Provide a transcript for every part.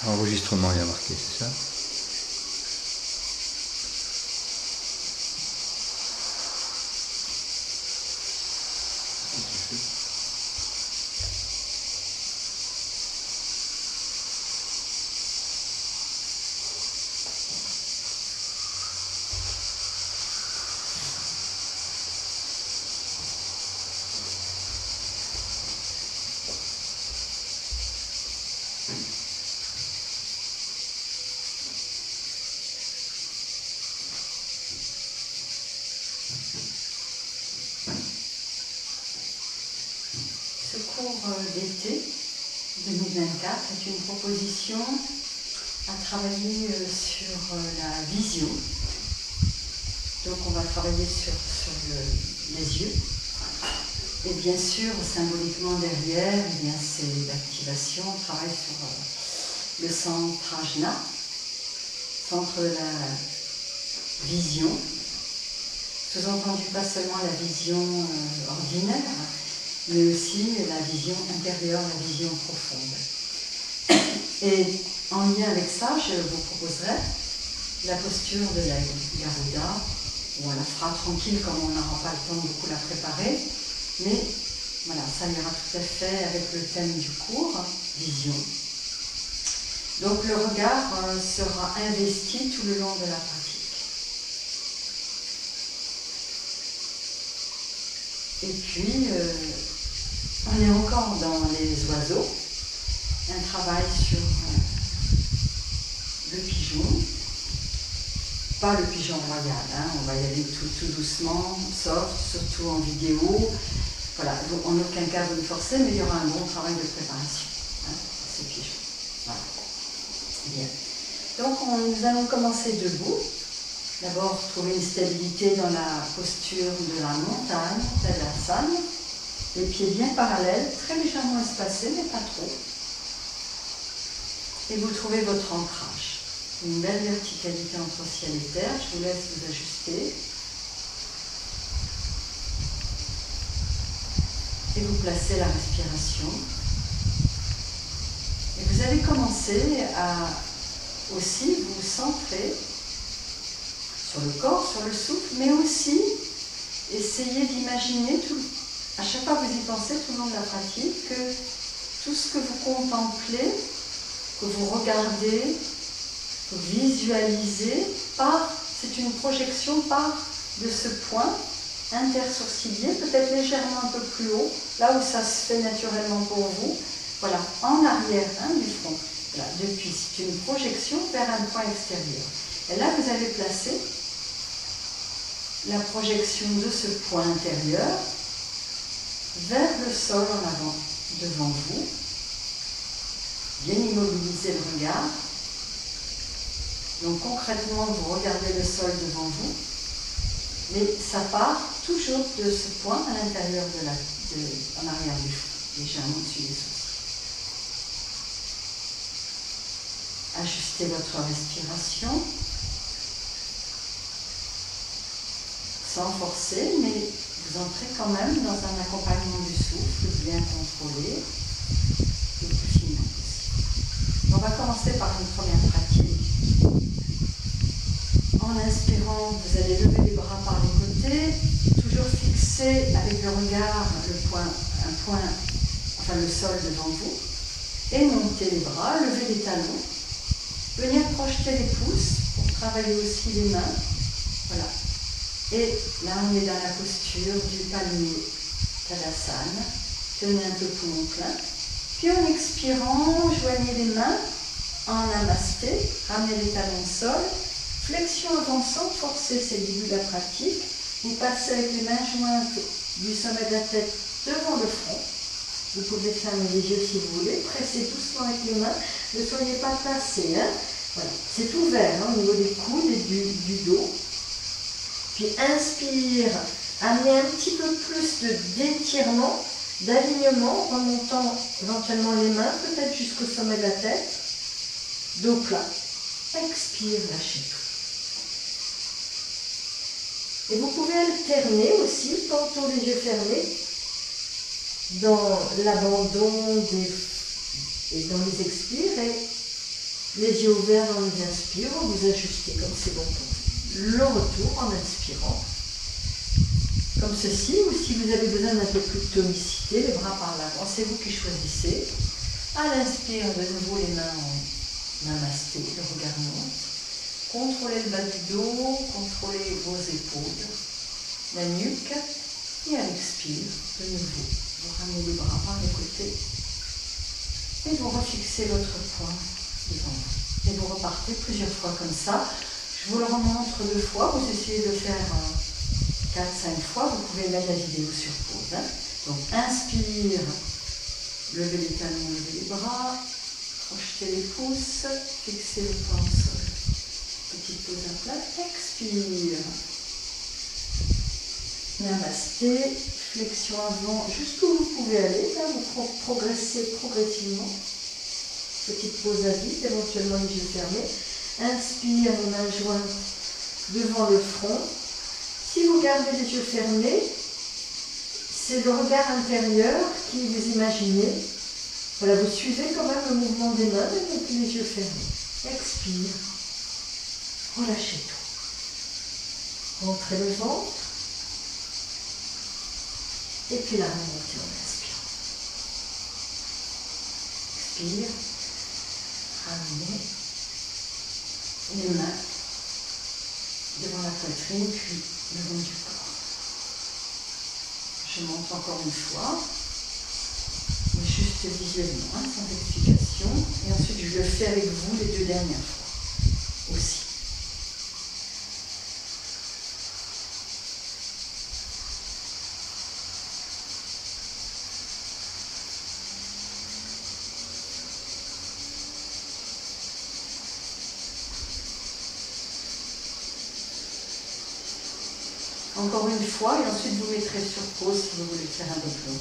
Enregistrement, il y a marqué, c'est ça? Ce cours d'été 2024 est une proposition à travailler sur la vision. Donc on va travailler sur les yeux. Et bien sûr, symboliquement derrière, eh bien, c'est l'activation. On travaille sur le centre Ajna, centre de la vision. Sous-entendu pas seulement la vision ordinaire, mais aussi la vision intérieure, la vision profonde. Et en lien avec ça, je vous proposerai la posture de la Garuda, où on la fera tranquille comme on n'aura pas le temps de beaucoup la préparer, mais voilà, ça ira tout à fait avec le thème du cours, vision. Donc le regard sera investi tout le long de la pratique. Et puis, on est encore dans les oiseaux, un travail sur le pigeon, pas le pigeon royal, hein, on va y aller tout doucement, soft, surtout en vidéo. Voilà, donc en aucun cas vous ne forcez, mais il y aura un bon travail de préparation, hein, pour ces pigeons. Voilà. Bien. Donc nous allons commencer debout. D'abord, trouver une stabilité dans la posture de la montagne, Tadasana. Les pieds bien parallèles, très légèrement espacés, mais pas trop. Et vous trouvez votre ancrage. Une belle verticalité entre ciel et terre. Je vous laisse vous ajuster. Et vous placez la respiration. Et vous allez commencer à aussi vous centrer sur le corps, sur le souffle, mais aussi essayer d'imaginer, à chaque fois que vous y pensez tout le long de la pratique, que tout ce que vous contemplez, que vous regardez, que vous visualisez, c'est une projection part de ce point intersourcilier, peut-être légèrement un peu plus haut, là où ça se fait naturellement pour vous, voilà, en arrière du front. Voilà, depuis, c'est une projection vers un point extérieur. Et là, vous allez placer la projection de ce point intérieur vers le sol en avant, devant vous. Bien immobiliser le regard. Donc concrètement, vous regardez le sol devant vous, mais ça part toujours de ce point à l'intérieur en arrière du front, légèrement au-dessus des sourcils. Ajustez votre respiration. Sans forcer, mais vous entrez quand même dans un accompagnement du souffle bien contrôlé le plus finement possible. On va commencer par une première pratique. En inspirant, vous allez lever les bras par les côtés, toujours fixer avec le regard le sol devant vous, et monter les bras, lever les talons, venir projeter les pouces pour travailler aussi les mains. Voilà. Et là, on est dans la posture du palmier Tadasana. Tenez un peu poumon plein. Puis en expirant, joignez les mains en namasté. Ramenez les talons au sol. Flexion avant sans forcer, c'est le début de la pratique. Vous passez avec les mains jointes du sommet de la tête devant le front. Vous pouvez fermer les yeux si vous voulez. Pressez doucement avec les mains. Ne soyez pas tassés. Hein. Voilà. C'est ouvert au niveau des coudes et du dos. Puis inspire, amenez un petit peu plus d'étirement, d'alignement, remontant éventuellement les mains, peut-être jusqu'au sommet de la tête. Dos plat. Expire, lâchez tout. Et vous pouvez alterner aussi, tantôt les yeux fermés, dans l'abandon et dans les expires, et Les yeux ouverts dans les inspires, vous ajustez comme c'est bon pour vous. Le retour en inspirant. Comme ceci, ou si vous avez besoin d'un peu plus de tonicité, les bras par l'avant, c'est vous qui choisissez. À l'inspire, de nouveau les mains en namasté, le regard monte. Contrôlez le bas du dos, contrôlez vos épaules, la nuque. Et à l'expire, de nouveau, vous ramenez les bras par les côtés. Et vous refixez l'autre point devant vous. Et vous repartez plusieurs fois comme ça. Je vous le remontre 2 fois, vous essayez de faire 4-5 fois, vous pouvez mettre la vidéo sur pause. Hein. Donc inspire, levez les talons, levez les bras, crochetez les pouces, fixez le point au sol. Petite pause à plat, expire. Namasté, flexion avant, jusqu'où vous pouvez aller, là vous progressez progressivement. Petite pause à vide, éventuellement les yeux fermés. Inspire, les mains jointes devant le front. Si vous gardez les yeux fermés, c'est le regard intérieur qui vous imaginez. Voilà, vous suivez quand même le mouvement des mains avec les yeux fermés. Expire. Relâchez tout. Rentrez le ventre. Et puis la remontée en inspirant. Expire. Ramenez les mains devant la poitrine, puis le long du corps. Je monte encore une fois, mais juste visuellement, hein, sans explication. Et ensuite, je le fais avec vous les 2 dernières fois aussi. Encore une fois, et ensuite vous mettrez sur pause si vous voulez faire un autre long.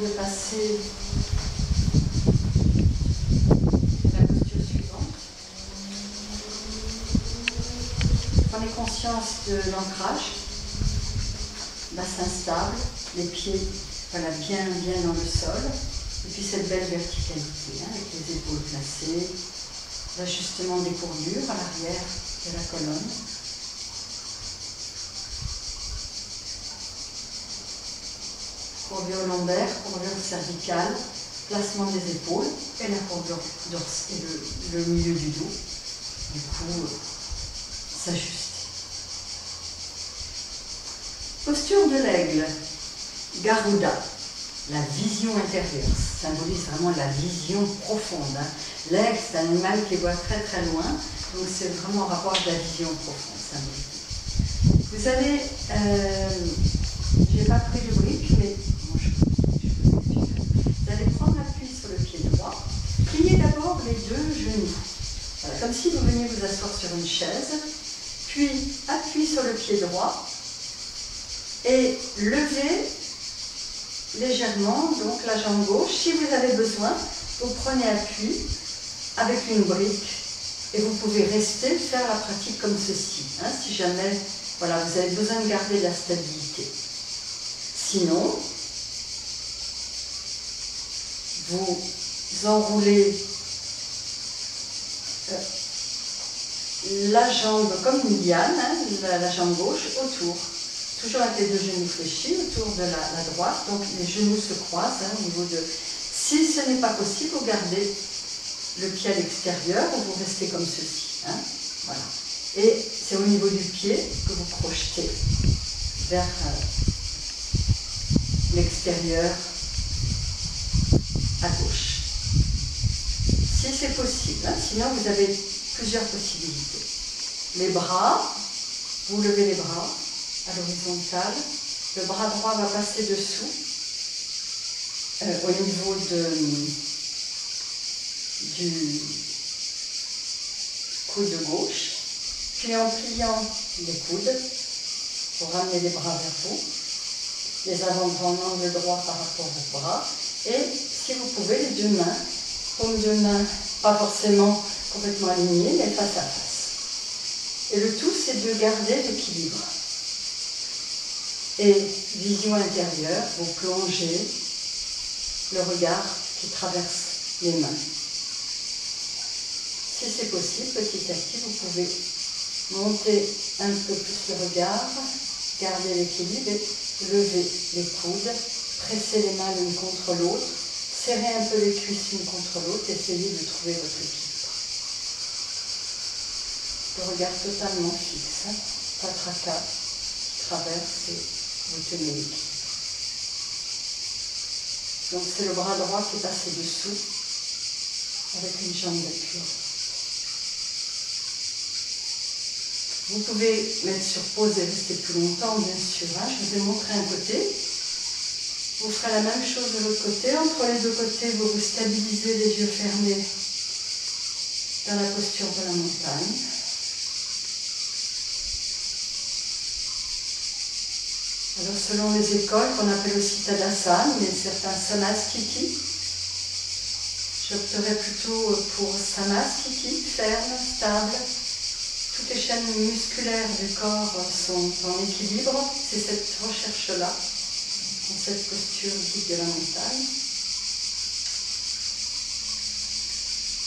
De passer à la posture suivante. Prenez conscience de l'ancrage, bassin stable, les pieds voilà, bien dans le sol, et puis cette belle verticalité hein, avec les épaules placées, l'ajustement des courbures à l'arrière de la colonne. Courbure lombaire, courbure cervicale, placement des épaules et la courbure dorsale et le milieu du dos. Du coup, s'ajuste. Posture de l'aigle, Garuda, la vision intérieure, symbolise vraiment la vision profonde. Hein. L'aigle, c'est un animal qui voit très très loin, donc c'est vraiment en rapport avec la vision profonde, symbolique. Vous allez, j'ai pas pris le brique, mais vous allez prendre appui sur le pied droit, pliez d'abord les 2 genoux, voilà, comme si vous veniez vous asseoir sur une chaise, puis appui sur le pied droit et levez légèrement donc la jambe gauche. Si vous avez besoin, vous prenez appui avec une brique et vous pouvez rester faire la pratique comme ceci, hein, si jamais voilà, vous avez besoin de garder la stabilité. Sinon, vous enroulez la jambe comme une liane, hein, la jambe gauche autour. Toujours avec les deux genoux fléchis autour de la droite. Donc les genoux se croisent hein, au niveau de... Si ce n'est pas possible, vous gardez le pied à l'extérieur ou vous restez comme ceci. Hein, voilà. Et c'est au niveau du pied que vous projetez vers l'extérieur à gauche. Si c'est possible, hein, sinon vous avez plusieurs possibilités. Les bras, vous levez les bras à l'horizontale, le bras droit va passer dessous au niveau du coude gauche, puis en pliant les coudes, vous ramenez les bras vers vous, les avant-bras en angle droit par rapport aux bras, et si vous pouvez, les deux mains, paumes de main, pas forcément complètement alignées, mais face à face. Et le tout, c'est de garder l'équilibre. Et vision intérieure, vous plongez le regard qui traverse les mains. Si c'est possible, petit à petit, vous pouvez monter un peu plus le regard, garder l'équilibre et lever les coudes, presser les mains l'une contre l'autre, serrer un peu les cuisses l'une contre l'autre, essayez de trouver votre équilibre. Le regard totalement fixe, hein, pas tracas, qui traverse et vous tenez l'équilibre. Donc c'est le bras droit qui est passé dessous, avec une jambe d'appui. Vous pouvez mettre sur pause et rester plus longtemps, bien sûr. Hein. Je vous ai montré un côté. Vous ferez la même chose de l'autre côté. Entre les deux côtés, vous vous stabilisez les yeux fermés dans la posture de la montagne. Alors, selon les écoles, qu'on appelle aussi Tadasana, mais certains Samastiti, j'opterais plutôt pour Samastiti, ferme, stable. Toutes les chaînes musculaires du corps sont en équilibre. C'est cette recherche-là, dans cette posture dite de la montagne.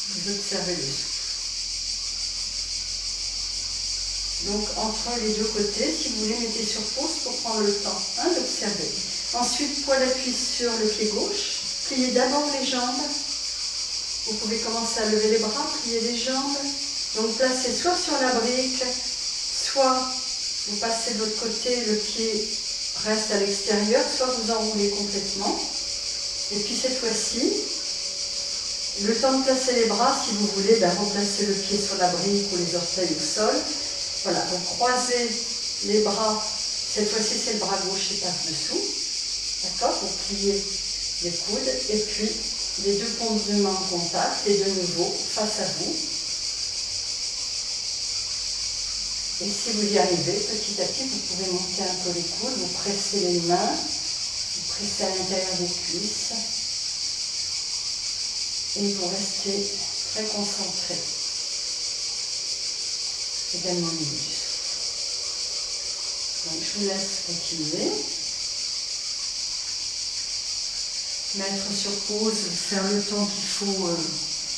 Vous observez le souffle. Donc, entre les deux côtés, si vous voulez, mettez sur pause pour prendre le temps hein, d'observer. Ensuite, poil d'appui sur le pied gauche. Pliez d'abord les jambes. Vous pouvez commencer à lever les bras, plier les jambes. Donc placez soit sur la brique, soit vous passez de l'autre côté, le pied reste à l'extérieur, soit vous enroulez complètement. Et puis cette fois-ci, le temps de placer les bras, si vous voulez, replacer le pied sur la brique ou les orteils au sol. Voilà, vous croisez les bras, cette fois-ci c'est le bras gauche qui passe dessous. D'accord? Vous pliez les coudes et puis les deux paumes de main en contact et de nouveau face à vous. Et si vous y arrivez, petit à petit, vous pouvez monter un peu les coudes, vous pressez les mains, vous pressez à l'intérieur des cuisses et vous restez très concentré. Également au niveau du souffle. Donc je vous laisse continuer. Mettre sur pause, faire le temps qu'il faut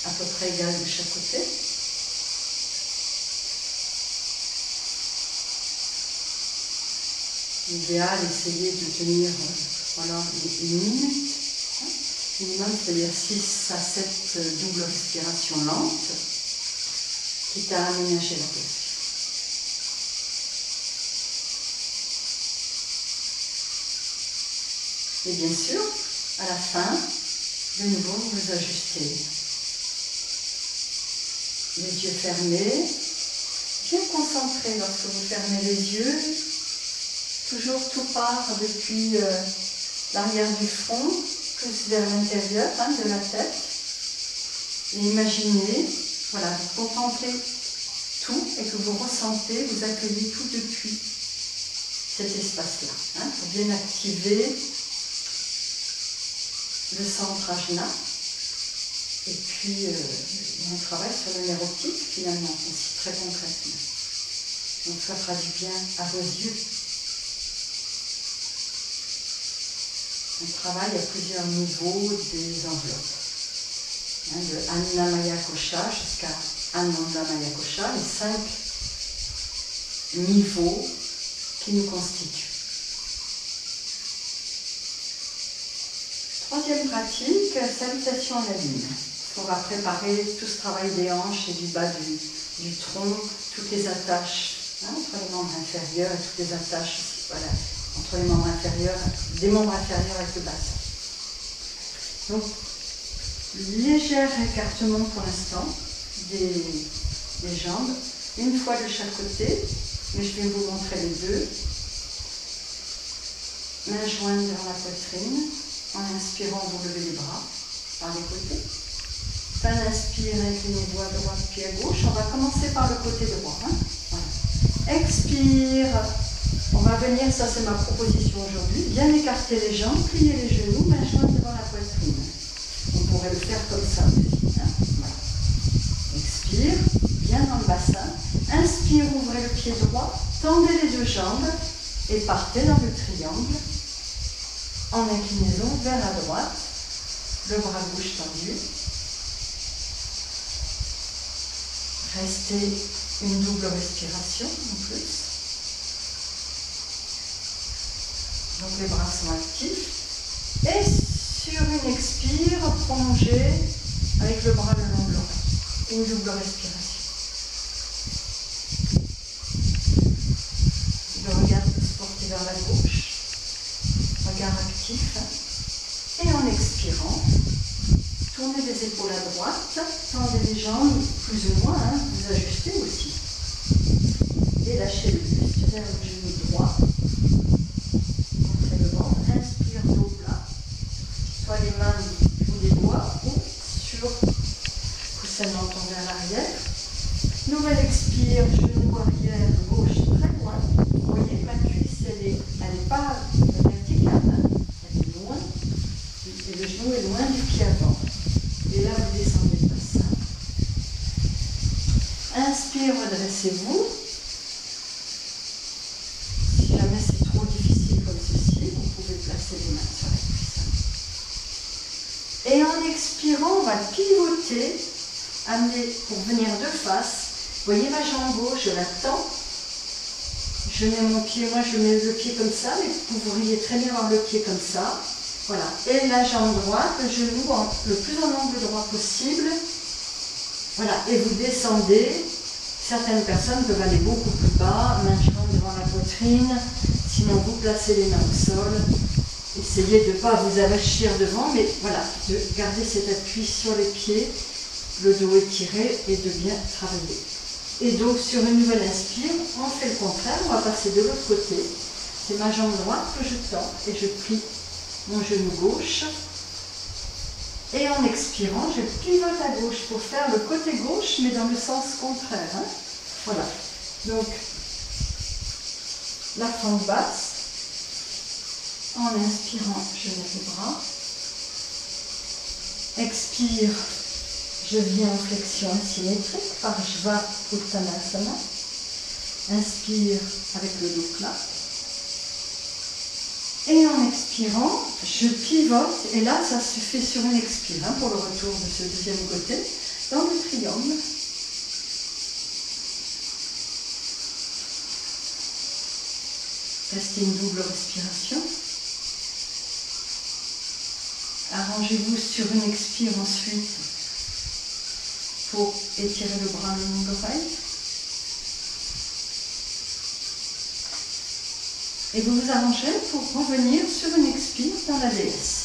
à peu près égal de chaque côté. L'idéal, essayez de tenir voilà, une minute, hein, minimum, c'est-à-dire 6 à 7 doubles respirations lentes, quitte à aménager la posture. Et bien sûr, à la fin, de nouveau, vous vous ajustez. Les yeux fermés, bien concentrés lorsque vous fermez les yeux. Toujours tout part depuis l'arrière du front, plus vers l'intérieur hein, de la tête. Et imaginez, voilà, vous contemplez tout et que vous ressentez, vous accueillez tout depuis cet espace-là. Hein, pour bien activer le centre ajna. Et puis, on travaille sur le nerf optique finalement, aussi très concrètement. Donc ça fera du bien à vos yeux. On travaille à plusieurs niveaux des enveloppes. De Annamaya Kosha jusqu'à Anandamaya Kosha, les 5 niveaux qui nous constituent. Troisième pratique, salutation à la lune. On va préparer tout ce travail des hanches et du bas du tronc, toutes les attaches entre les membres inférieurs et toutes les attaches voilà, entre les membres inférieurs, des membres inférieurs avec le bassin. Donc, léger écartement pour l'instant des jambes, une fois de chaque côté, mais je vais vous montrer les deux. Main jointe devant la poitrine, en inspirant, vous levez les bras par les côtés. Fin d'inspire, inclinez-vous à droite puis à gauche. On va commencer par le côté droit. Voilà. Expire. On va venir, ça c'est ma proposition aujourd'hui, bien écarter les jambes, plier les genoux, main jointe devant la poitrine. On pourrait le faire comme ça aussi. Voilà. Expire, bien dans le bassin. Inspire, ouvrez le pied droit, tendez les deux jambes et partez dans le triangle en inclinaison vers la droite, le bras gauche tendu. Restez une double respiration en plus. Donc les bras sont actifs. Et sur une expire, prolongez avec le bras le long de l'oreille. Une double respiration. Le regard peut se porter vers la gauche. Regard actif. Et en expirant, tournez les épaules à droite, tendez les jambes plus ou moins, vous ajustez aussi. Et lâchez le buste vers le genou droit. Montrez le ventre, inspire dos plat, soit les mains ou les doigts ou sur coussin menton vers l'arrière. Nouvelle expire, genou arrière, gauche très loin. Vous voyez que ma cuisse, elle est pas verticale, elle est loin. Et le genou est loin du pied avant. Et là, vous descendez le bassin. Inspire, redressez-vous. Si jamais c'est trop difficile comme ceci, vous pouvez placer les mains sur la cuisson. Et en expirant, on va pivoter, amener pour venir de face. Vous voyez ma jambe gauche, je la tends. Je mets mon pied, moi je mets le pied comme ça, mais vous pourriez très bien avoir le pied comme ça. Voilà, et la jambe droite, le genou le plus en angle droit possible. Voilà, et vous descendez. Certaines personnes peuvent aller beaucoup plus bas, main jointe devant la poitrine. Sinon, vous placez les mains au sol. Essayez de ne pas vous avachir devant, mais voilà, de garder cet appui sur les pieds, le dos étiré et de bien travailler. Et donc, sur une nouvelle inspire, on fait le contraire, on va passer de l'autre côté. C'est ma jambe droite que je tends et je plie mon genou gauche. Et en expirant, je pivote à gauche pour faire le côté gauche, mais dans le sens contraire. Voilà. Donc, la fente basse. En inspirant, je lève les bras. Expire, je viens en flexion asymétrique par Jva Uttanasana. Inspire avec le dos plat. Et en expirant, je pivote, et là ça se fait sur une expire, pour le retour de ce deuxième côté, dans le triangle. Restez une double respiration. Arrangez-vous sur une expire ensuite pour étirer le bras le long de l'oreille. Et vous vous arrangez pour revenir sur une expire dans la déesse.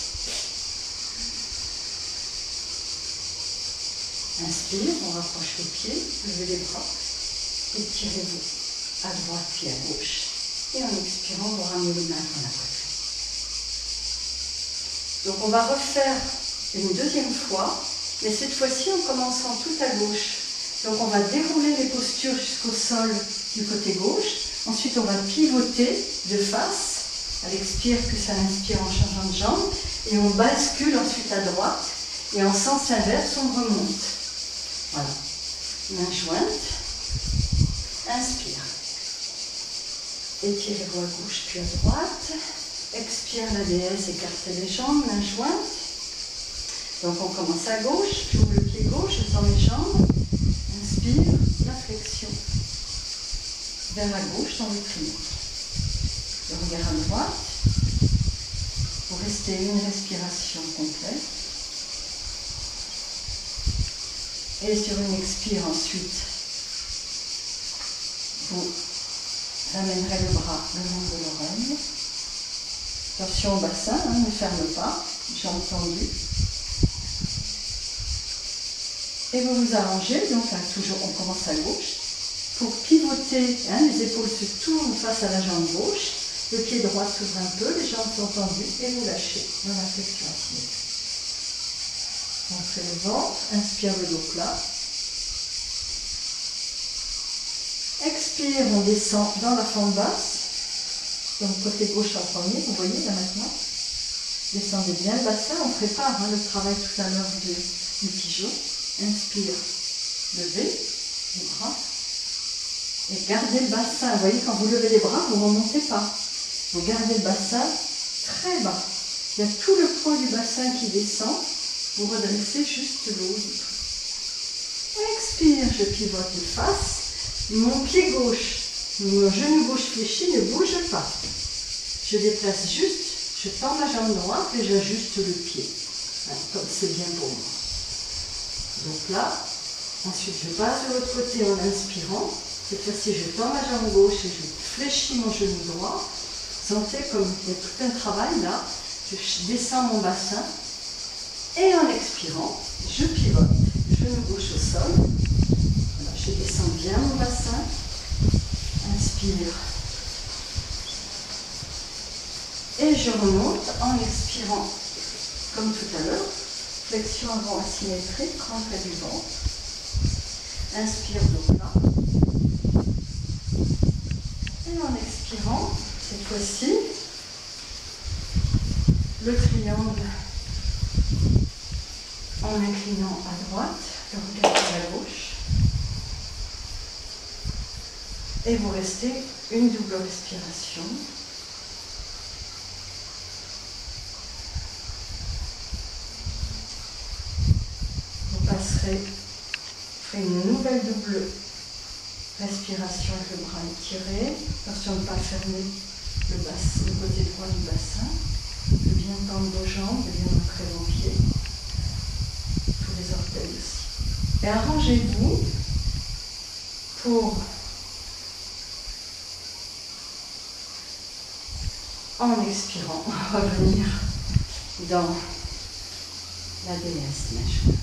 Inspire, on rapproche les pieds, levez les bras, étirez-vous à droite puis à gauche. Et en expirant, vous ramenez les mains dans la poitrine. Donc on va refaire une deuxième fois, mais cette fois-ci en commençant tout à gauche. Donc on va dérouler les postures jusqu'au sol du côté gauche. Ensuite, on va pivoter de face, à l'expire que ça inspire en changeant de jambe, et on bascule ensuite à droite, et en sens inverse, on remonte. Voilà. Main jointe. Inspire. Étirez-vous à gauche puis à droite. Expire la déesse, écartez les jambes, mains jointes. Donc on commence à gauche, j'ouvre le pied gauche, je sens mes jambes. Inspire, la flexion. Vers la gauche dans le triangle. Le regard à droite. Pour rester une respiration complète. Et sur une expire ensuite, vous amènerez le bras le long de l'oreille. Attention au bassin, hein, ne ferme pas, j'ai entendu. Et vous vous arrangez, donc là toujours on commence à gauche. Pour pivoter, hein, les épaules se tournent face à la jambe gauche. Le pied droit s'ouvre un peu, les jambes sont tendues et vous lâchez dans la flexion asymétrique. On fait le ventre, inspire le dos plat. Expire, on descend dans la fente basse. Donc côté gauche en premier, vous voyez là maintenant. Descendez bien le bassin, on prépare hein, le travail tout à l'heure du pigeon. Inspire, levez les bras. Et gardez le bassin. Vous voyez, quand vous levez les bras, vous ne remontez pas. Vous gardez le bassin très bas. Il y a tout le poids du bassin qui descend. Vous redressez juste le haut du truc. Expire, je pivote de face. Mon pied gauche, mon genou gauche fléchi ne bouge pas. Je déplace juste, je tends ma jambe droite et j'ajuste le pied. Comme c'est bien pour moi. Donc là, ensuite je passe de l'autre côté en inspirant. Cette fois-ci, je tends ma jambe gauche et je fléchis mon genou droit. Sentez comme il y a tout un travail là. Je descends mon bassin. Et en expirant, je pivote. Genou gauche au sol. Voilà, je descends bien mon bassin. Inspire. Et je remonte en expirant, comme tout à l'heure. Flexion avant asymétrique, rentrée du ventre. Inspire dos plat. Et en expirant, cette fois-ci, le triangle en inclinant à droite, le regard à la gauche. Et vous restez une double respiration. Vous passerez, ferez une nouvelle double respiration avec le bras étiré. Attention de ne pas fermer le côté droit du bassin. De bien tendre vos jambes, de bien ancrer vos pieds. Tous les orteils aussi. Et arrangez-vous pour, en expirant, revenir dans la déesse main jointe.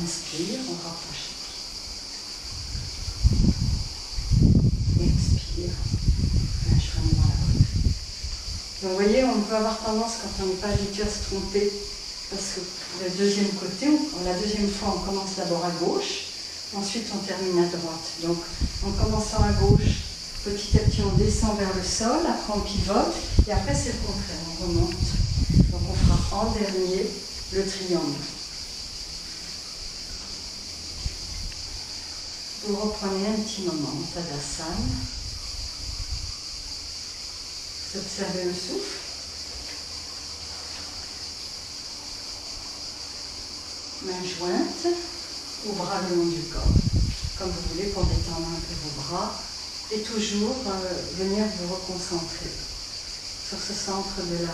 Inspire, on rapproche. Expire, main jointe dans la poitrine. Donc vous voyez, on peut avoir tendance, quand on n'est pas habitué à se tromper, parce que pour le deuxième côté, la deuxième fois, on commence d'abord à gauche, ensuite on termine à droite. Donc en commençant à gauche, petit à petit on descend vers le sol, après on pivote, et après c'est le contraire, on remonte. Donc on fera en dernier le triangle. Vous reprenez un petit moment en Tadasana. Vous observez le souffle. Main jointe ou bras le long du corps, comme vous voulez pour détendre un peu vos bras. Et toujours venir vous reconcentrer sur ce centre de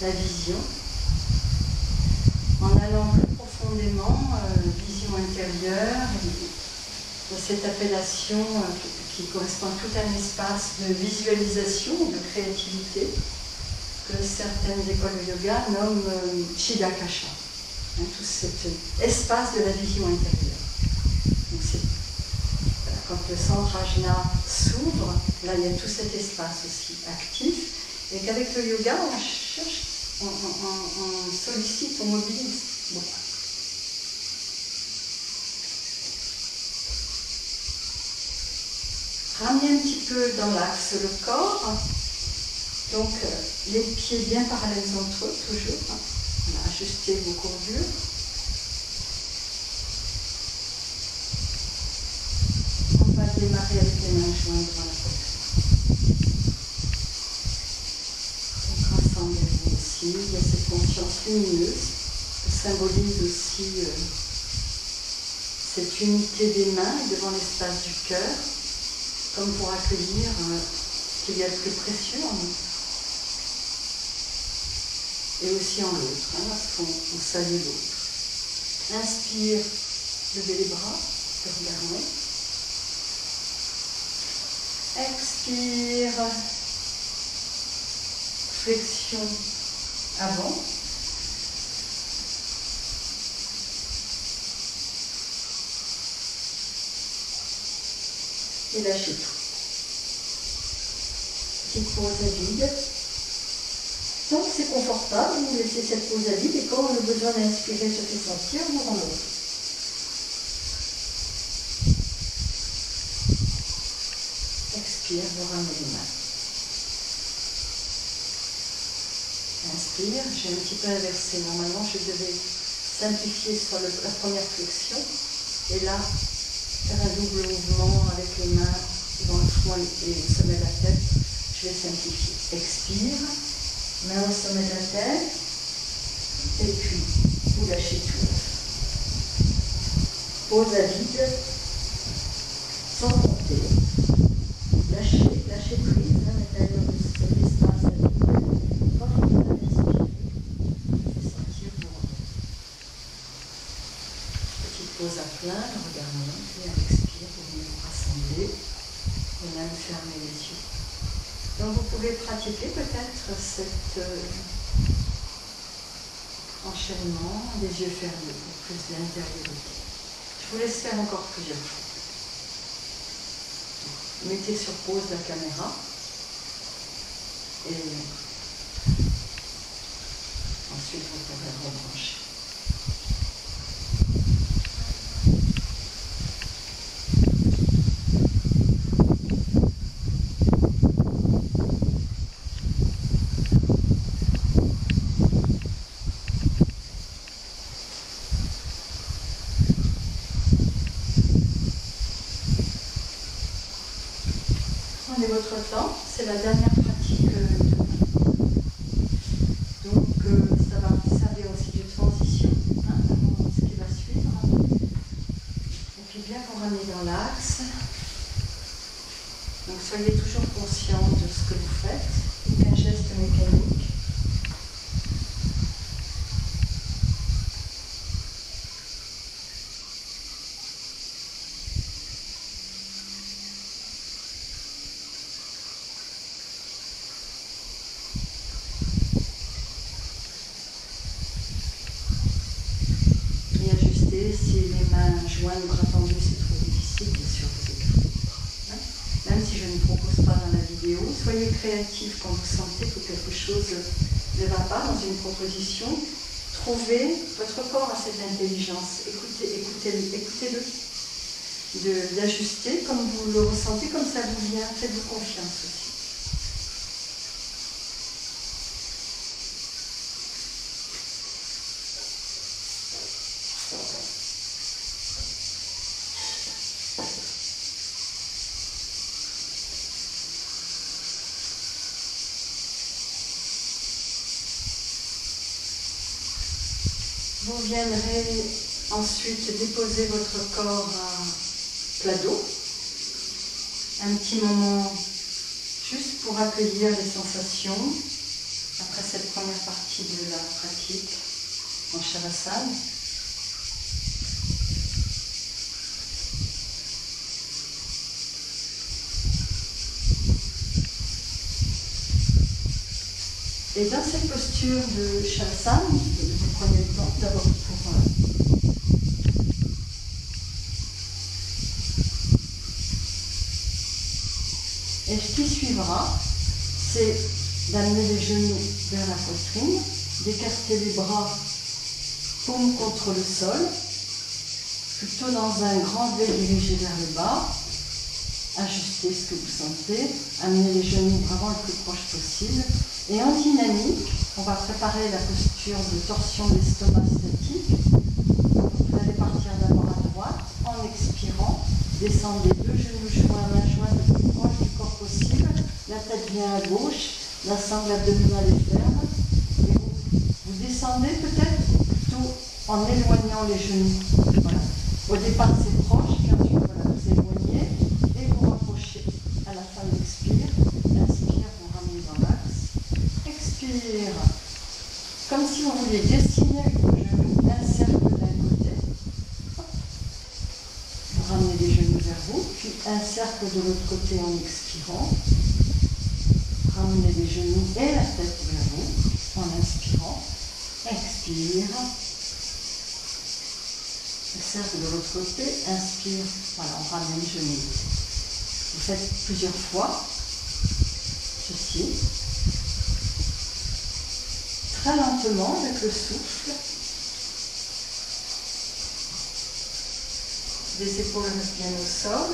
la vision. En allant plus profondément, vision intérieure, de cette appellation qui correspond à tout un espace de visualisation, de créativité, que certaines écoles de yoga nomment Chidakasha, hein, tout cet espace de la vision intérieure. Donc quand le centre ajna s'ouvre, là il y a tout cet espace aussi actif, et qu'avec le yoga on cherche, on sollicite, on mobilise beaucoup. Ramenez un petit peu dans l'axe le corps, donc les pieds bien parallèles entre eux, toujours. Voilà, ajustez vos courbures. On va démarrer avec les mains jointes devant la poitrine. conscience lumineuse, qui symbolise aussi cette unité des mains devant l'espace du cœur, comme pour accueillir ce qu'il y a de plus précieux en nous. Et aussi en l'autre, parce qu'on salue l'autre. Inspire, levez les bras, regardez. Expire, flexion avant. Et lâchez tout. Petite pause à vide. Tant que c'est confortable, vous laissez cette pause à vide et quand le besoin d'inspirer se fait sentir, vous rendez. Expire, vous ramenez les mains. Inspire, j'ai un petit peu inversé. Normalement, je devais simplifier sur la première flexion. Et là, faire un double mouvement avec les mains devant le front et le sommet de la tête. Je vais simplifier. Expire, main au sommet de la tête. Et puis, vous lâchez tout. Pause à vide, sans compter. Lâchez prise à l'intérieur de cet espace à vide. Quand vous allez inspirer, vous sentir vous. Petite pause à plein, le regard monte et à l'expire, vous venez vous rassembler et même fermer les yeux. Donc vous pouvez pratiquer peut-être cet enchaînement des yeux fermés pour plus d'intériorité. Je vous laisse faire encore plusieurs fois. Mettez sur pause la caméra et ensuite vous pourrez rebrancher. Prenez votre temps, c'est la dernière pratique de donc ça va vous servir aussi de transition avant ce qui va suivre. Et puis bien vous ramener dans l'axe. Donc soyez toujours conscient de ce que vous faites, aucun geste mécanique. Si les mains jointes, bras tendus, c'est trop difficile, bien sûr, vous écrivez. Même si je ne propose pas dans la vidéo, soyez créatifs quand vous sentez que quelque chose ne va pas dans une proposition. Trouvez, votre corps a cette intelligence, écoutez-le, d'ajuster comme vous le ressentez, comme ça vous vient, faites-vous confiance aussi. Vous viendrez ensuite déposer votre corps à plat dos. Un petit moment juste pour accueillir les sensations après cette première partie de la pratique en Shavasana. Et dans cette posture de Shavasana, vous prenez le temps d'abord pour et ce qui suivra, c'est d'amener les genoux vers la poitrine, d'écarter les bras paume contre le sol, plutôt dans un grand V dirigé vers le bas. Ajustez ce que vous sentez, amenez les genoux vraiment le plus proche possible. Et en dynamique, on va préparer la posture de torsion de l'estomac statique. Vous allez partir d'abord à droite, en expirant, descendez deux genoux joints, main jointe le plus proche du corps possible. La tête vient à gauche, la sangle abdominale est ferme. Et vous descendez descendez peut-être plutôt en éloignant les genoux. Voilà. Au départ, c'est proche, puis ensuite, voilà, vous éloignez et vous rapprochez. À la fin de l'expire, inspire, vous ramenez dans l'axe. Expire. Comme si vous vouliez dessiner avec vos genoux un cercle d'un côté. Vous ramenez les genoux vers vous, puis un cercle de l'autre côté en expirant. Ramenez les genoux et la tête vers vous en inspirant. Expire. Le cercle de l'autre côté, inspire. Voilà, on ramène les genoux. Vous faites plusieurs fois ceci. Très lentement avec le souffle. Les épaules restent bien au sol.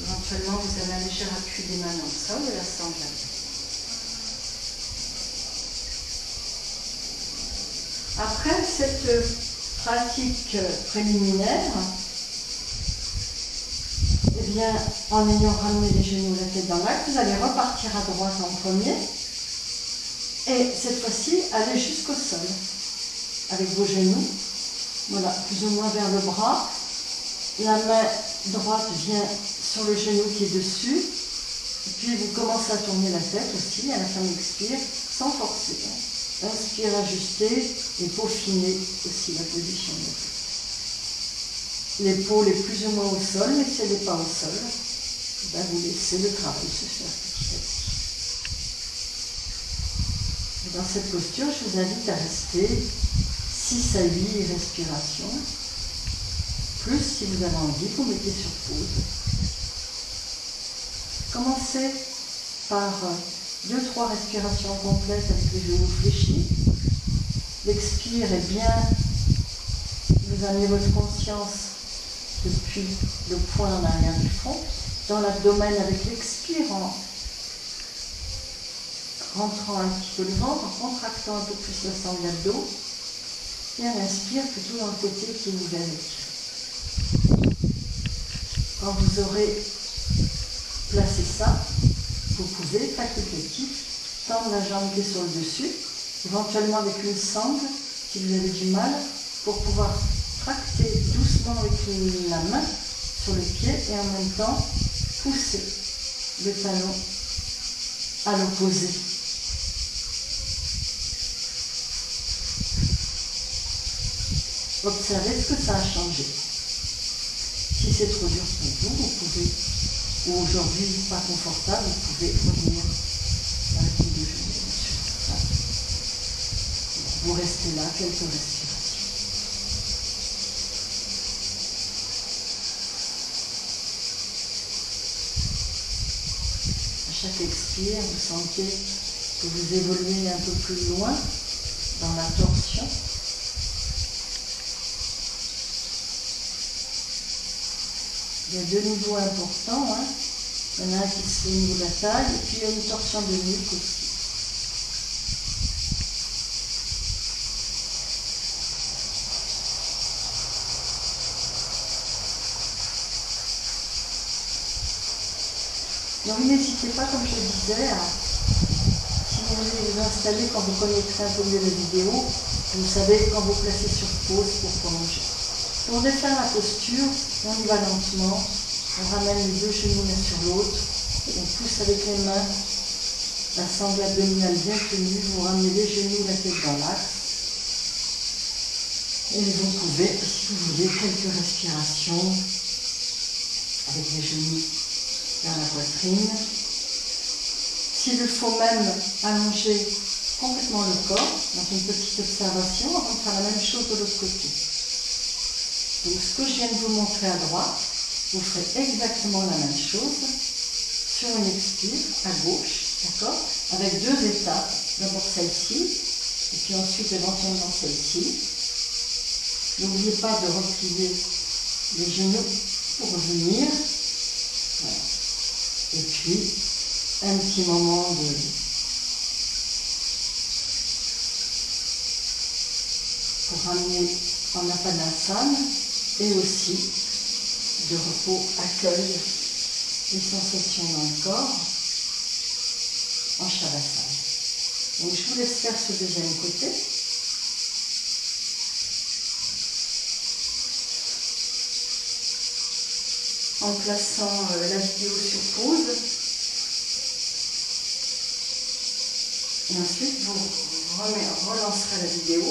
Éventuellement, vous avez un léger appui des mains dans le sol et la sanglade. Après cette pratique préliminaire, eh bien, en ayant ramené les genoux, la tête dans l'axe, vous allez repartir à droite en premier et cette fois-ci, aller jusqu'au sol avec vos genoux. Voilà, plus ou moins vers le bras. La main droite vient sur le genou qui est dessus. Et puis vous commencez à tourner la tête aussi à la fin de l'expire, sans forcer. Inspire, ajuster et peaufiner aussi la position de la tête. L'épaule est plus ou moins au sol, mais si elle n'est pas au sol, ben vous laissez le travail se faire petit à petit. Et dans cette posture, je vous invite à rester 6 à 8 respirations. Plus, si vous avez envie, vous mettez sur pause. Commencez par 2-3 respirations complètes avec les genoux fléchis. L'expire est bien. Vous amenez votre conscience depuis le poing en arrière du front, dans l'abdomen avec l'expire, en rentrant un petit peu le ventre, en contractant un peu plus la sangle d'abdos. Et à l'inspire plutôt dans le côté qui est ouvert. Quand vous aurez placé ça, vous pouvez, facultatif, tendre la jambe qui est sur le dessus, éventuellement avec une sangle, si vous avez du mal, pour pouvoir tracter doucement avec la main sur le pied et en même temps pousser le talon à l'opposé. Observez ce que ça a changé. Si c'est trop dur pour vous, vous pouvez, ou aujourd'hui pas confortable, vous pouvez revenir avec les deux genoux sur ça. Vous restez là, quelques respirations. À chaque expire, vous sentez que vous évoluez un peu plus loin dans la torsion. Il y a 2 niveaux importants. Il y en a un qui se fait au niveau de la taille et puis il y a une torsion de nuque aussi. Donc n'hésitez pas, comme je disais, si vous voulez vous installer quand vous connaîtrez un peu mieux la vidéo, vous savez quand vous placez sur pause pour prolonger. Pour défaire la posture, on y va lentement, on ramène les deux genoux l'un sur l'autre, on pousse avec les mains, la sangle abdominale bien tenue, vous ramenez les genoux, la tête dans l'axe. Et vous pouvez, si vous voulez, quelques respirations avec les genoux vers la poitrine. S'il le faut même allonger complètement le corps, dans une petite observation, avant de faire la même chose de l'autre côté. Donc ce que je viens de vous montrer à droite, vous ferez exactement la même chose sur une expire à gauche, d'accord, avec 2 étapes. D'abord celle-ci, et puis ensuite éventuellement celle-ci. N'oubliez pas de replier les genoux pour revenir. Voilà. Et puis, un petit moment pour ramener en Apanasana et aussi de repos accueille les sensations dans le corps en Shavasana. Donc je vous laisse faire ce deuxième côté. En plaçant la vidéo sur pause. Et ensuite, vous relancerez la vidéo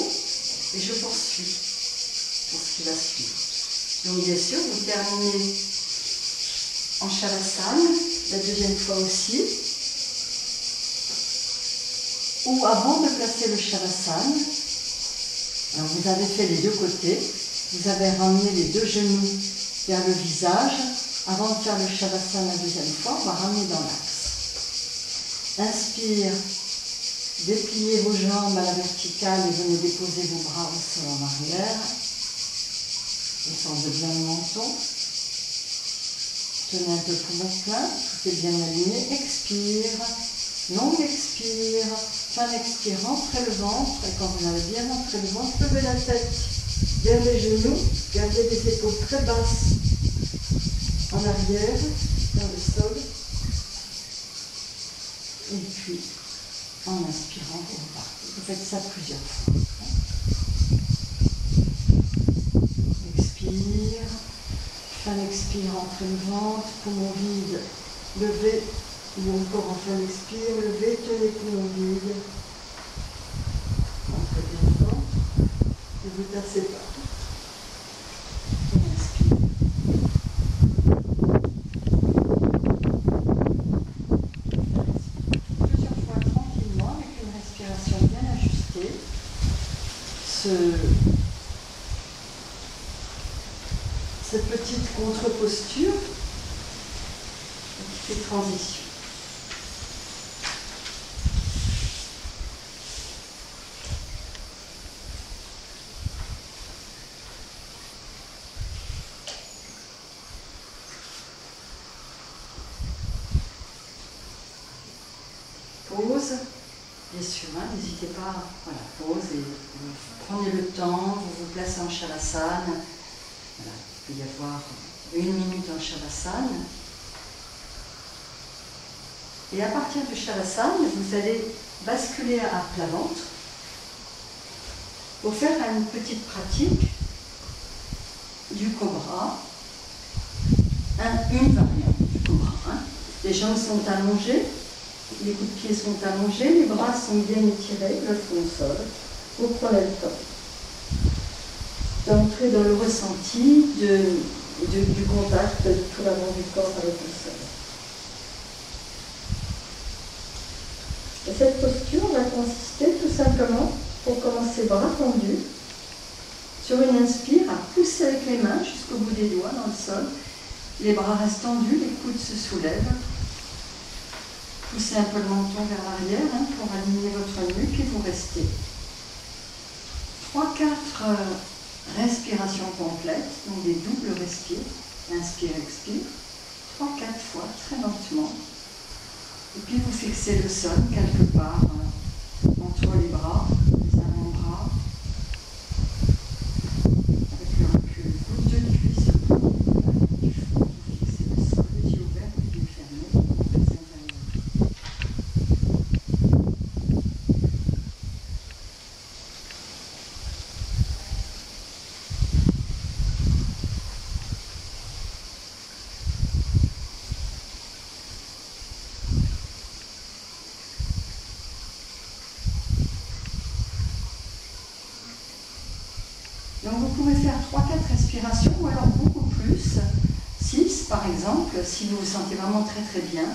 et je poursuis pour ce qui va suivre. Donc bien sûr, vous terminez en Shavasana, la deuxième fois aussi. Ou avant de placer le Shavasana, alors vous avez fait les deux côtés, vous avez ramené les deux genoux vers le visage. Avant de faire le Shavasana la deuxième fois, on va ramener dans l'axe. Inspire, dépliez vos jambes à la verticale et venez déposer vos bras au sol en arrière. Descendez bien le menton. Tenez un peu pour mon plein, tout est bien aligné. Expire, longue expire, fin expire, rentrez le ventre. Et quand vous avez bien rentré le ventre, levez la tête vers les genoux, gardez les épaules très basses en arrière, vers le sol. Et puis, en inspirant, vous repartez. Vous faites ça plusieurs fois. Expire. Fin expire, entrez le ventre, poumon vide, levez, ou encore en fin expire, levez, tenez poumon vide. Entrez bien le ventre, ne vous tassez pas. Et inspire. Plusieurs fois tranquillement, avec une respiration bien ajustée. Cette petite contre-posture qui fait transition. Pause, bien sûr, hein, n'hésitez pas, voilà, pause et vous prenez le temps, vous vous placez en Shavasana. Voilà. Il peut y avoir 1 minute en Shavasana. Et à partir du Shavasana, vous allez basculer à plat ventre pour faire une petite pratique du cobra, une variante du cobra. Hein. Les jambes sont allongées, les coups de pied sont allongés, les bras sont bien étirés, le front au sol. Vous prenez le temps d'entrer dans le ressenti du contact de tout l'avant du corps avec le sol. Et cette posture va consister tout simplement, pour commencer bras tendus, sur une inspire, à pousser avec les mains jusqu'au bout des doigts dans le sol. Les bras restent tendus, les coudes se soulèvent. Poussez un peu le menton vers l'arrière hein, pour aligner votre nuque et vous restez. 3-4 respirations complètes, donc des doubles respires. Inspire, expire. 3-4 fois, très lentement. Et puis vous fixez le sol quelque part entre les bras, les avant-bras. Avec le recul, goutte de cuisse au bout du front. Vous fixez le sol, les yeux ouverts, les yeux fermés, les intérieurs. Donc vous pouvez faire 3-4 respirations ou alors beaucoup plus, 6 par exemple, si vous vous sentez vraiment très très bien,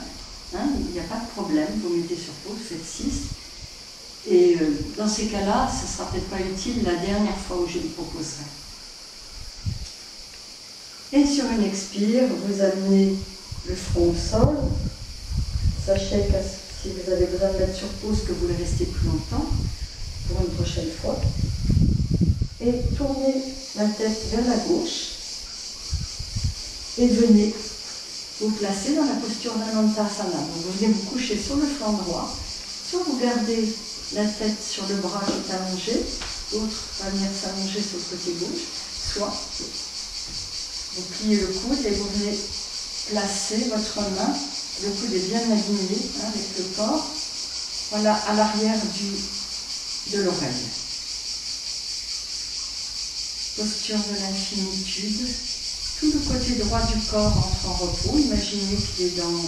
hein, il n'y a pas de problème, vous mettez sur pause, vous faites 6. Et dans ces cas-là, ce ne sera peut-être pas utile la dernière fois où je le proposerai. Et sur une expire, vous amenez le front au sol. Sachez que si vous avez besoin de mettre sur pause, que vous le restez plus longtemps, pour une prochaine fois. Et tournez la tête vers la gauche et venez vous placer dans la posture d'Anantasana. Donc vous venez vous coucher sur le flanc droit, soit vous gardez la tête sur le bras qui est allongé, l'autre va venir s'allonger sur le côté gauche, soit vous pliez le coude et vous venez placer votre main, le coude est bien aligné avec le corps, Voilà, à l'arrière de l'oreille. Posture de l'infinitude. Tout le côté droit du corps entre en repos. Imaginez qu'il est dans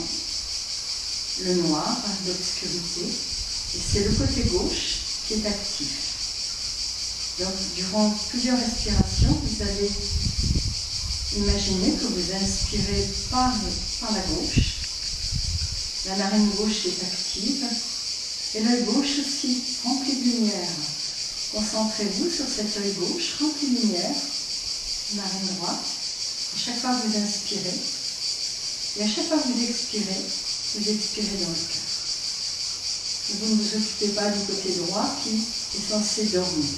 le noir, l'obscurité. Et c'est le côté gauche qui est actif. Donc, durant plusieurs respirations, vous allez imaginer que vous inspirez par la gauche. La narine gauche est active. Et l'œil gauche aussi, rempli de lumière. Concentrez-vous sur cet œil gauche, rempli de lumière. Narine droite. À chaque fois que vous inspirez, et à chaque fois que vous expirez dans le cœur. Vous ne vous occupez pas du côté droit qui est censé dormir.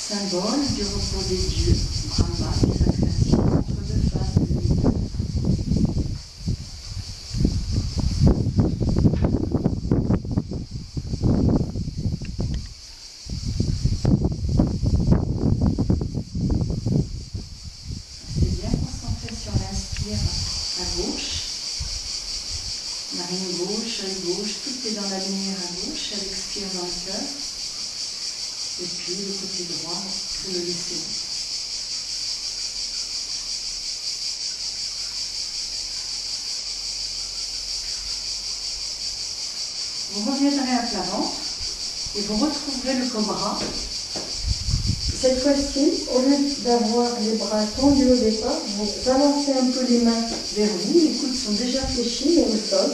Symbole du repos des dieux, Brahma, des accréations entre deux phases de l'univers. Narine gauche, œil gauche, tout est dans la lumière à gauche, elle expire dans le cœur. Et puis le côté droit, vous le laissez. Vous reviendrez à plat ventre et vous retrouverez le cobra. Cette fois-ci, au lieu d'avoir les bras tendus au départ, vous avancez un peu les mains vers vous, les coudes sont déjà fléchis, mais au sol,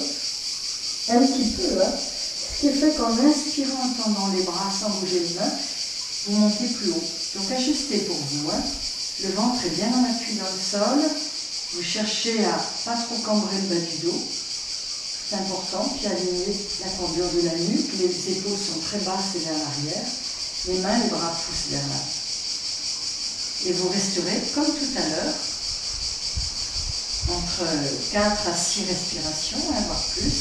un petit peu, hein. Ce qui fait qu'en inspirant, en tendant les bras sans bouger les mains, vous montez plus haut. Donc ajustez pour vous, hein. Le ventre est bien en appui dans le sol, vous cherchez à pas trop cambrer le bas du dos, c'est important, puis aligner la courbure de la nuque, les épaules sont très basses et vers l'arrière. Les mains, les bras poussent vers l'avant. Et vous resterez, comme tout à l'heure, entre 4 à 6 respirations, voire plus.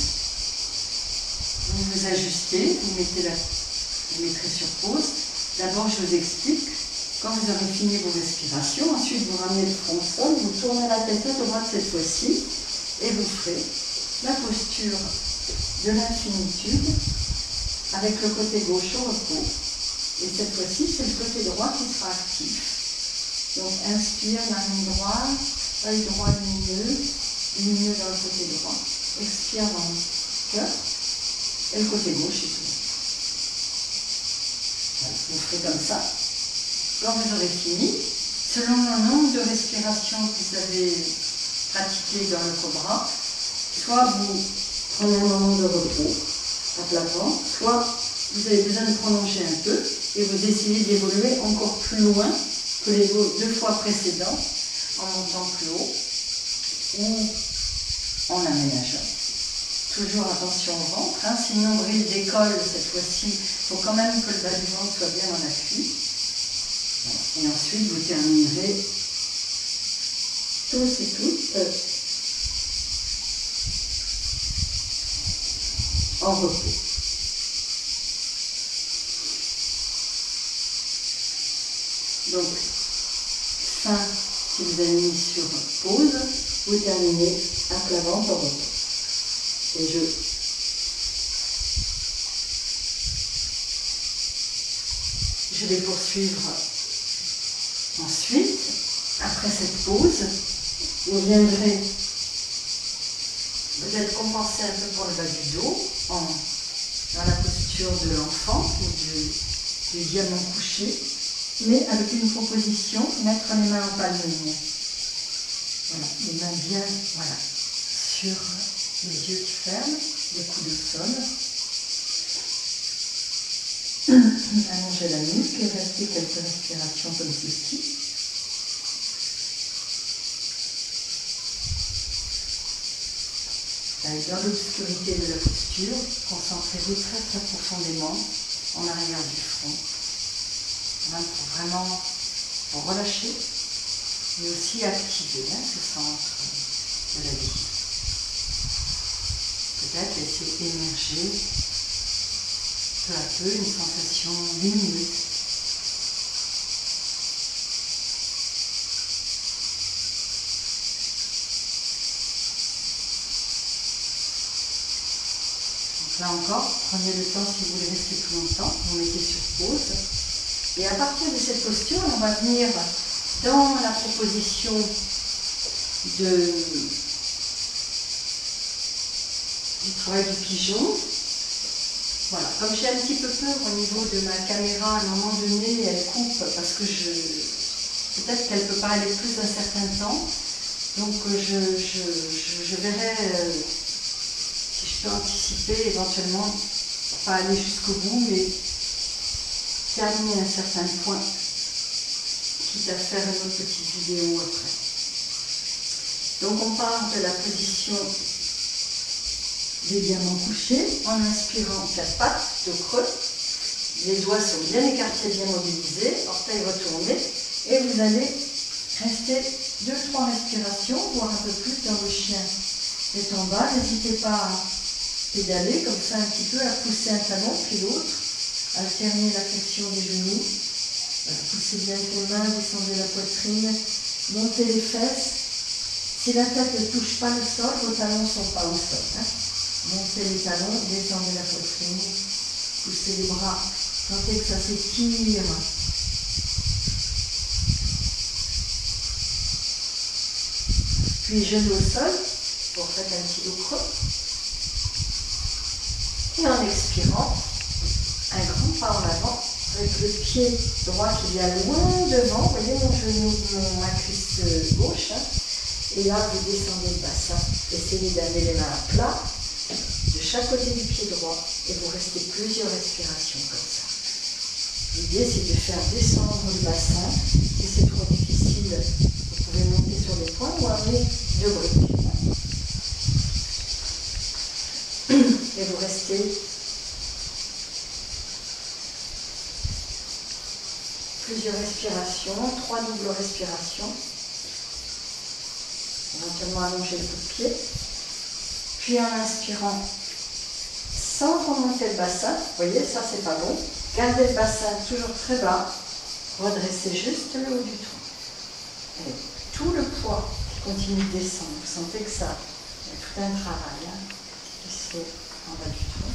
Vous vous ajustez, vous mettrez sur pause. D'abord, je vous explique. Quand vous aurez fini vos respirations, ensuite vous ramenez le front au sol, vous tournez la tête à droite cette fois-ci, et vous ferez la posture de l'infinitude avec le côté gauche au repos. Et cette fois-ci, c'est le côté droit qui sera actif. Donc, inspire, narine droite, œil droit lumineux dans le côté droit. Expire dans le cœur, et le côté gauche est tout. Voilà, vous ferez comme ça. Quand vous aurez fini, selon le nombre de respirations que vous avez pratiquées dans le cobra, soit vous prenez un moment de repos à plat ventre, soit vous avez besoin de prolonger un peu et vous essayez d'évoluer encore plus loin que les 2 fois précédents en montant plus haut ou en aménageant. Toujours attention au ventre, hein. Si le nombril décolle cette fois-ci, il faut quand même que le bas du ventre soit bien en appui. Et ensuite, vous terminerez tous et toutes en repos. Donc, fin, si vous avez mis sur pause, vous terminez à plat ventre en repos. Et je vais poursuivre ensuite. Après cette pause, vous viendrez peut-être compenser un peu pour le bas du dos dans la posture de l'enfant ou du diamant couché, mais avec une proposition, mettre les mains en palme. Voilà, les mains bien, voilà, sur les yeux qui ferment, les coudes au sol. Allongez la nuque et restez quelques respirations comme ceci. Dans l'obscurité de la posture, concentrez-vous très très profondément en arrière du front. Pour vraiment pour relâcher, mais aussi activer ce centre de la vie. Peut-être laisser émerger peu à peu une sensation lumineuse. Là encore, prenez le temps si vous voulez rester plus longtemps, vous mettez sur pause. Et à partir de cette posture, on va venir dans la proposition du travail du pigeon. Voilà, comme j'ai un petit peu peur au niveau de ma caméra, à un moment donné, elle coupe parce que peut-être qu'elle ne peut pas aller plus un certain temps. Donc je verrai si je peux anticiper, éventuellement, pas aller jusqu'au bout, mais terminer un certain point, quitte à faire une autre petite vidéo après. Donc on part de la position des diamants couchés, en inspirant 4 pattes de creux. Les doigts sont bien écartés, bien mobilisés, orteils retournés, et vous allez rester 2-3 respirations, voire un peu plus dans le chien. C'est en bas, n'hésitez pas à pédaler comme ça un petit peu, à pousser un talon puis l'autre, alterner la flexion des genoux. Voilà, poussez bien les mains, descendez la poitrine, montez les fesses. Si la tête ne touche pas le sol, vos talons ne sont pas au sol. Hein. Montez les talons, descendez la poitrine, poussez les bras, sentez que ça s'étire. Puis genoux au sol, pour faire un petit dos creux. Et en expirant, un grand pas en avant, avec le pied droit qui vient loin devant. Vous voyez mon genou, ma cuisse gauche. Hein. Et là, vous descendez le bassin. Essayez d'amener les mains à plat, de chaque côté du pied droit. Et vous restez plusieurs respirations comme ça. L'idée, c'est de faire descendre le bassin. Si c'est trop difficile, vous pouvez monter sur les poings ou amener 2 briques. Et vous restez plusieurs respirations, 3 doubles respirations. Éventuellement allonger le bout de pied. Puis en inspirant, sans remonter le bassin, vous voyez, ça c'est pas bon. Gardez le bassin toujours très bas. Redressez juste le haut du tronc. Et tout le poids qui continue de descendre. Vous sentez que ça, il y a tout un travail qui se fait en bas du tronc.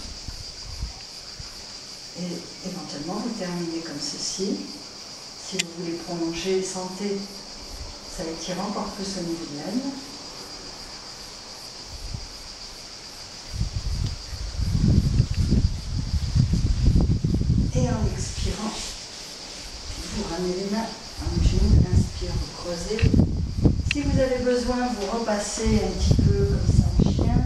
Et éventuellement, vous terminez comme ceci. Si vous voulez prolonger, sentez, ça étire encore plus au niveau de l'aine. Et en expirant, vous ramenez les mains en genou, inspire, vous creusez. Si vous avez besoin, vous repassez un petit peu comme ça en chien.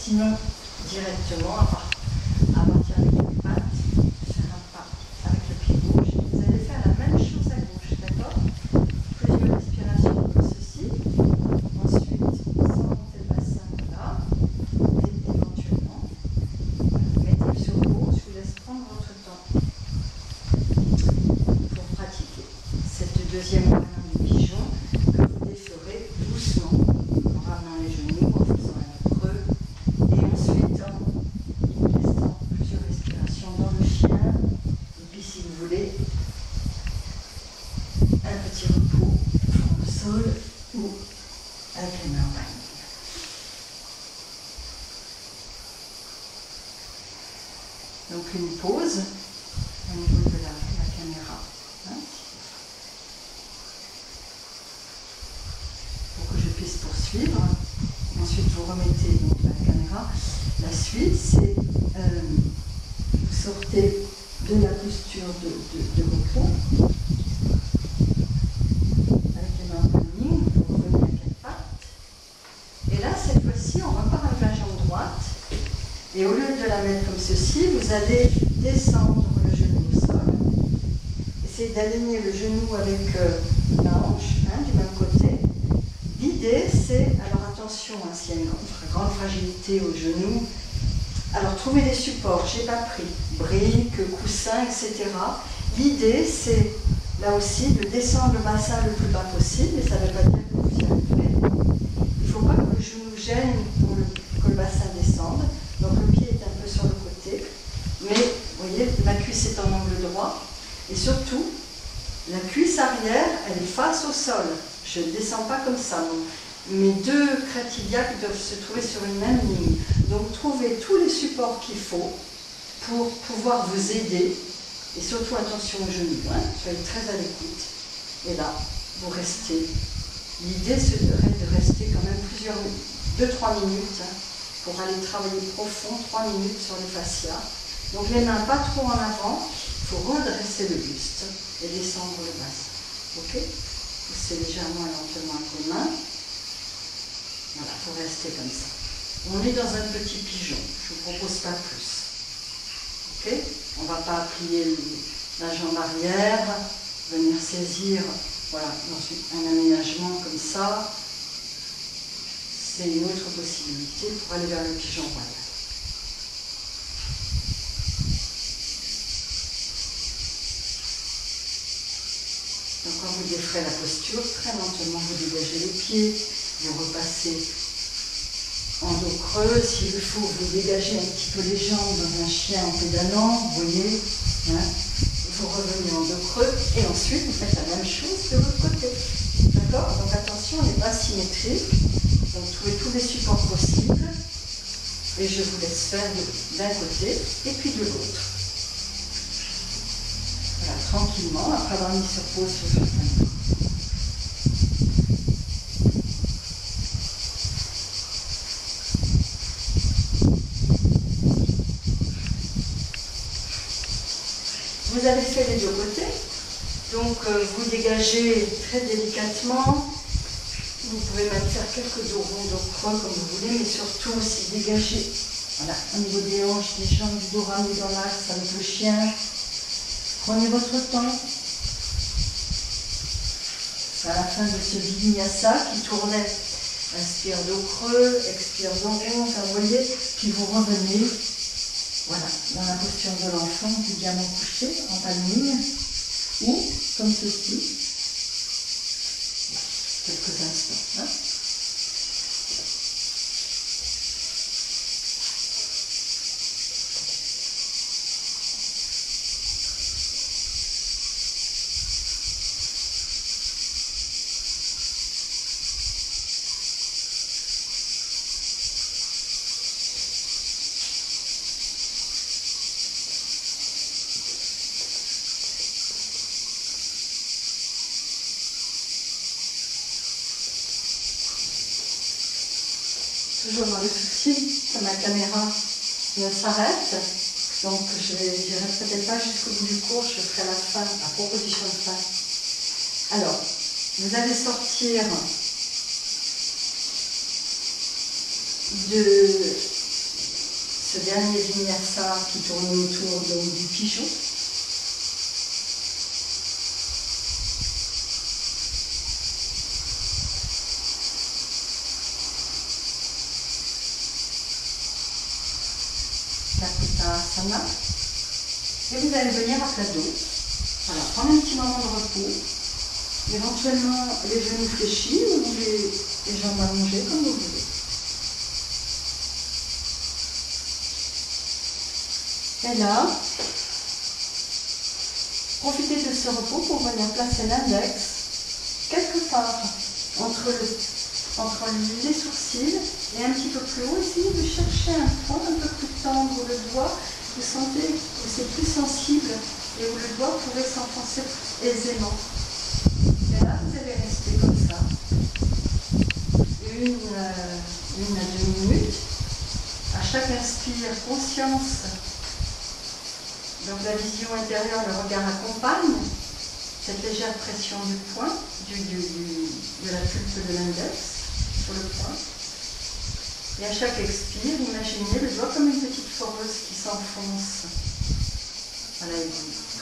Sinon, directement, à partir avec les pattes, faire un pas avec le pied gauche. Vous allez faire la même chose à gauche, d'accord? Plusieurs respirations comme ceci. Ensuite, sans monter le bassin là. Et éventuellement, mettez sur pause, je vous laisse prendre votre temps pour pratiquer cette deuxième variante du pigeon que vous déferez doucement en ramenant les genoux, en faisant un creux. Et ensuite, en restant plusieurs respirations dans le chien. Et puis, si vous voulez, un petit repos au sol ou avec les mains en bas. Donc, une pause au niveau de la caméra. Hein, pour que je puisse poursuivre. Ensuite, vous remettez donc la caméra. La suite, c'est vous sortez de la posture de repos avec les mains en planning, vous revenez à 4 pattes. Et là, cette fois-ci, on repart avec la jambe droite. Et au lieu de la mettre comme ceci, vous allez descendre le genou au sol. Essayez d'aligner le genou avec la hanche, du même côté. L'idée, c'est, alors attention, s'il y a une grande fragilité au genou, alors trouvez des supports, j'ai pas pris, briques, coussins, etc. L'idée, c'est, là aussi, de descendre le bassin le plus bas possible, et ça ne veut pas dire que vous y arrivez. Il ne faut pas que le genou gêne pour que le bassin descende, donc le pied est un peu sur le côté, mais, vous voyez, ma cuisse est en angle droit, et surtout, la cuisse arrière, elle est face au sol. Je ne descends pas comme ça. mes deux crêtes iliaques doivent se trouver sur une même ligne. Donc trouvez tous les supports qu'il faut pour pouvoir vous aider. Et surtout attention aux genoux, hein, soyez très à l'écoute. Et là, vous restez. L'idée serait de rester quand même 2-3 minutes hein, pour aller travailler profond, 3 minutes sur les fascias. Donc les mains pas trop en avant, il faut redresser le buste et descendre le bassin. Ok? Poussez légèrement et lentement avec les mains. Voilà, il faut rester comme ça. On est dans un petit pigeon, je ne vous propose pas plus. Ok? On ne va pas plier la jambe arrière, venir saisir voilà, dans un aménagement comme ça. C'est une autre possibilité pour aller vers le pigeon royal. Donc quand vous défrayez la posture, très lentement vous dégagez les pieds, vous repassez en dos creux, s'il le faut, vous dégagez un petit peu les jambes dans un chien en pédalant, vous voyez, hein, vous revenez en dos creux, et ensuite vous faites la même chose de l'autre côté. D'accord? Donc attention, on n'est pas symétrique, donc trouvez tous les supports possibles, et je vous laisse faire d'un côté et puis de l'autre. Voilà, tranquillement, après avoir mis sur pause sur certains points. Vous avez fait les deux côtés, donc vous dégagez très délicatement. Vous pouvez même faire quelques dos ronds, dos creux comme vous voulez, mais surtout aussi dégager voilà, au niveau des hanches, des jambes, du dos ramené dans l'axe avec le chien. Prenez votre temps. À la fin de ce vinyasa qui tournait, inspire dos creux, expire dos rond, enfin, vous voyez, puis vous revenez. Voilà, dans la posture de l'enfant, du diamant couché, en palmine, ou comme ceci, quelques instants. Hein. Toujours dans le souci que ma caméra ne s'arrête, donc je n'irai peut-être pas jusqu'au bout du cours, je ferai la fin, la proposition de fin. Alors, vous allez sortir de ce dernier vinyasa qui tourne autour du pigeon. Asana. Et vous allez venir à plat dos. Voilà, prendre un petit moment de repos. Éventuellement les genoux fléchis ou les jambes allongées comme vous voulez. Et là, profitez de ce repos pour venir placer l'index quelque part entre les sourcils et un petit peu plus haut. Essayez de chercher un point un peu plus tendre où le doigt, vous sentez que c'est plus sensible et où le doigt pourrait s'enfoncer aisément. Et là, vous allez rester comme ça, 1 à 2 minutes. À chaque inspire, conscience. Donc la vision intérieure, le regard accompagne cette légère pression du poing, de la pulpe de l'index sur le poing. Et à chaque expire, imaginez le doigt comme une petite foreuse qui s'enfonce à l'aiguille.